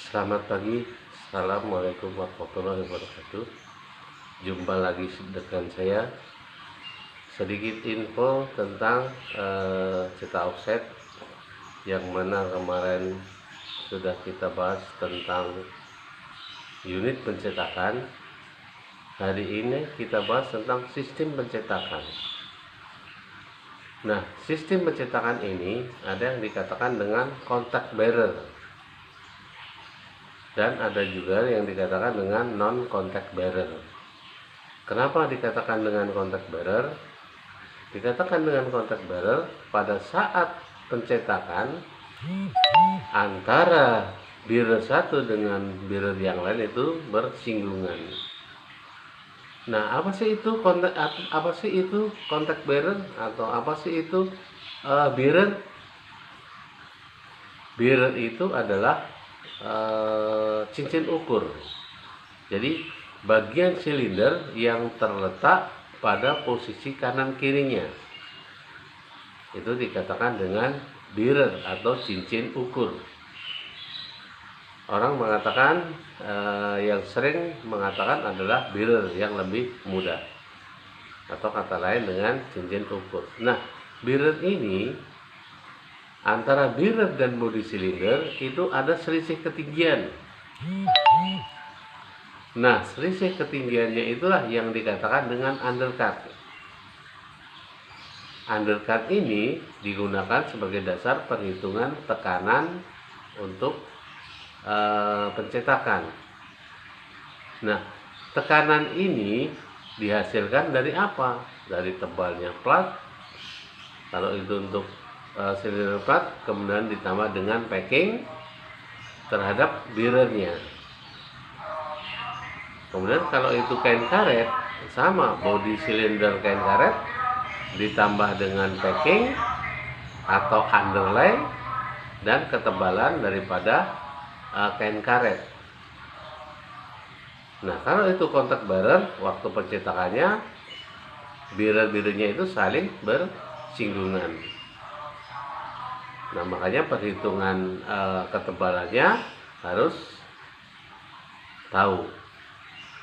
Selamat pagi, Assalamualaikum warahmatullahi wabarakatuh. Jumpa lagi dengan saya. Sedikit info tentang cetak offset, yang mana kemarin sudah kita bahas tentang unit pencetakan. Hari ini kita bahas tentang sistem pencetakan. Nah, sistem pencetakan ini ada yang dikatakan dengan contact bearer, dan ada juga yang dikatakan dengan non contact bearer. Kenapa dikatakan dengan contact bearer? Dikatakan dengan contact bearer pada saat pencetakan antara bearer satu dengan bearer yang lain itu bersinggungan. Nah, apa sih itu contact bearer, atau apa sih itu bearer? Bearer itu adalah cincin ukur. Jadi bagian silinder yang terletak pada posisi kanan kirinya itu dikatakan dengan bearer atau cincin ukur. Orang mengatakan yang sering mengatakan adalah bearer yang lebih mudah, atau kata lain dengan cincin ukur. Nah, bearer ini antara bearer dan bodi silinder itu ada selisih ketinggian. Nah, selisih ketinggiannya itulah yang dikatakan dengan undercut. Undercut ini digunakan sebagai dasar perhitungan tekanan untuk pencetakan. Nah, tekanan ini dihasilkan dari apa? Dari tebalnya plat. Kalau itu untuk silinder plat, kemudian ditambah dengan packing terhadap bearernya. Kemudian kalau itu kain karet, sama, bodi silinder kain karet ditambah dengan packing atau underlay dan ketebalan daripada kain karet. Nah, kalau itu contact bearer, waktu pencetakannya bearer-bearernya itu saling bersinggungan. Nah, makanya perhitungan ketebalannya harus tahu.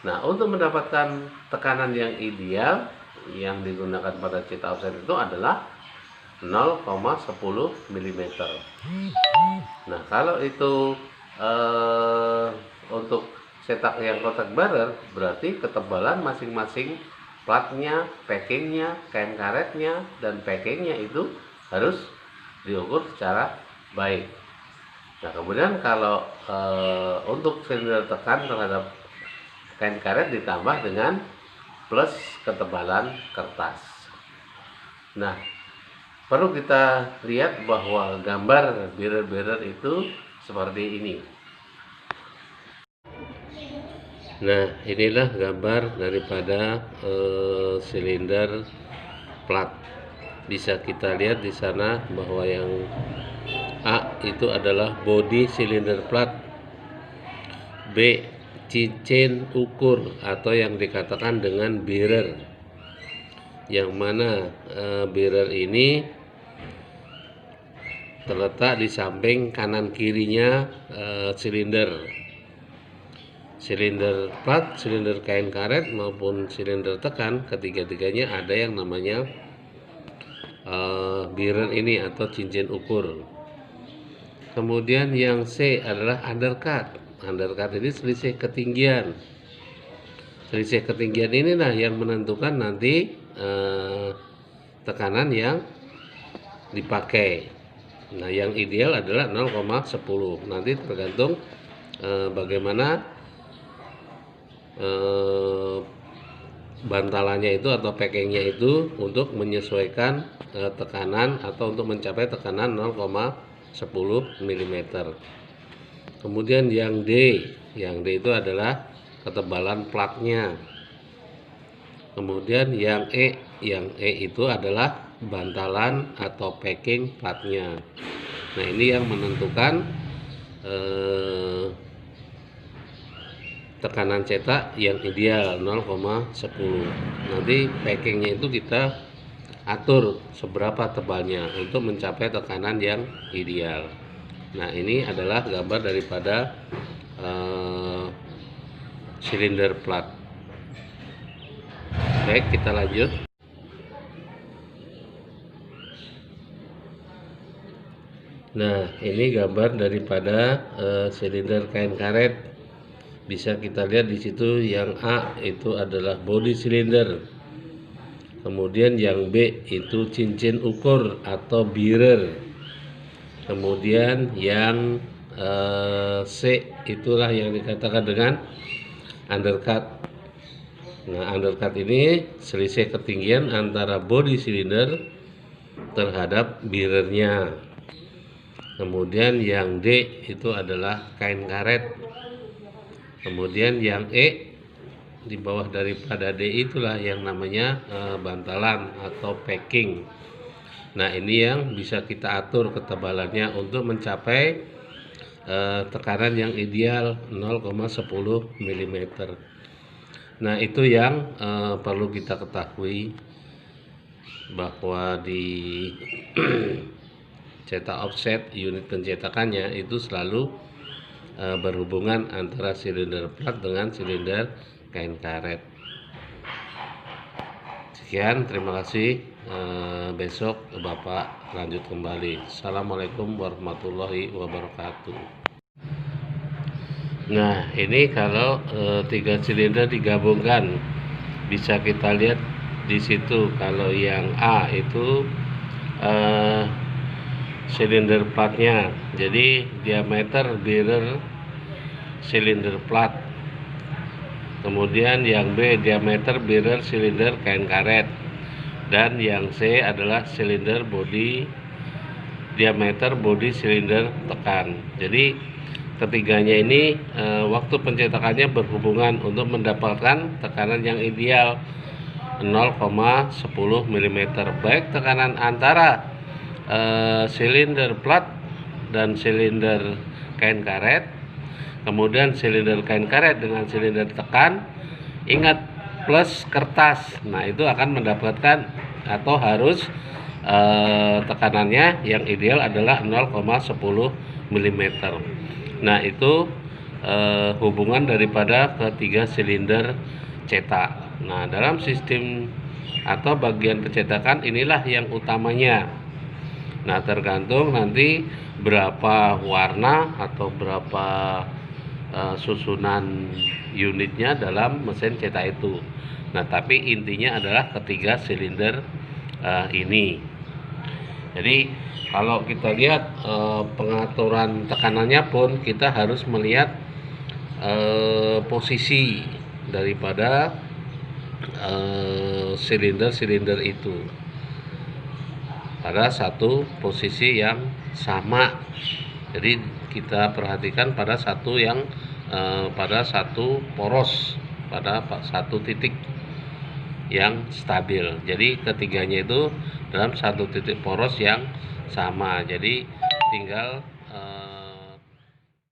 Nah, untuk mendapatkan tekanan yang ideal yang digunakan pada cetak offset itu adalah 0,10 mm. Nah, kalau itu untuk cetak yang contact bearer, berarti ketebalan masing-masing platnya, packingnya, kain karetnya, dan packingnya itu harus diukur secara baik. Nah, kemudian kalau untuk silinder tekan terhadap kain karet ditambah dengan plus ketebalan kertas. Nah, perlu kita lihat bahwa gambar bearer-bearer itu seperti ini. Nah, inilah gambar daripada silinder plat. Bisa kita lihat di sana bahwa yang A itu adalah bodi silinder plat, B cincin ukur atau yang dikatakan dengan bearer, yang mana bearer ini terletak di samping kanan kirinya silinder plat, silinder kain karet maupun silinder tekan. Ketiga-tiganya ada yang namanya bearer ini atau cincin ukur. Kemudian yang C adalah undercut. Undercut ini selisih ketinggian. Selisih ketinggian inilah yang menentukan nanti tekanan yang dipakai. Nah, yang ideal adalah 0,10. Nanti tergantung bagaimana bantalannya itu atau packingnya itu untuk menyesuaikan tekanan atau untuk mencapai tekanan 0,10 mm. Kemudian yang D itu adalah ketebalan platnya. Kemudian yang E itu adalah bantalan atau packing platnya. Nah, ini yang menentukan tekanan cetak yang ideal 0,10. Nanti packingnya itu kita atur seberapa tebalnya untuk mencapai tekanan yang ideal. Nah, ini adalah gambar daripada silinder plat. Baik, kita lanjut. Nah, ini gambar daripada silinder kain karet. Bisa kita lihat di situ yang A itu adalah body silinder. Kemudian yang B itu cincin ukur atau bearer. Kemudian yang C itulah yang dikatakan dengan undercut. Nah, undercut ini selisih ketinggian antara body silinder terhadap bearernya. Kemudian yang D itu adalah kain karet. Kemudian yang E di bawah daripada D itulah yang namanya bantalan atau packing. Nah, ini yang bisa kita atur ketebalannya untuk mencapai tekanan yang ideal 0,10 mm. Nah, itu yang perlu kita ketahui, bahwa di cetak offset unit pencetakannya itu selalu berhubungan antara silinder plat dengan silinder kain karet. Sekian, terima kasih. Besok Bapak lanjut kembali. Assalamualaikum warahmatullahi wabarakatuh. Nah, ini kalau 3 silinder digabungkan, bisa kita lihat di situ. Kalau yang A itu silinder platnya, jadi diameter bearer silinder plat. Kemudian yang B diameter bearer silinder kain karet, dan yang C adalah silinder body diameter body silinder tekan. Jadi ketiganya ini waktu pencetakannya berhubungan untuk mendapatkan tekanan yang ideal 0,10 mm, baik tekanan antara silinder plat dan silinder kain karet, kemudian silinder kain karet dengan silinder tekan. Ingat, plus kertas. Nah, itu akan mendapatkan atau harus tekanannya yang ideal adalah 0,10 mm. Nah, itu hubungan daripada ketiga silinder cetak. Nah, dalam sistem atau bagian pencetakan inilah yang utamanya. Nah, tergantung nanti berapa warna atau berapa susunan unitnya dalam mesin cetak itu. Nah, tapi intinya adalah ketiga silinder ini. Jadi kalau kita lihat pengaturan tekanannya pun kita harus melihat posisi daripada silinder-silinder itu pada satu posisi yang sama. Jadi kita perhatikan pada satu yang pada satu poros, pada satu titik yang stabil. Jadi ketiganya itu dalam satu titik poros yang sama. Jadi tinggal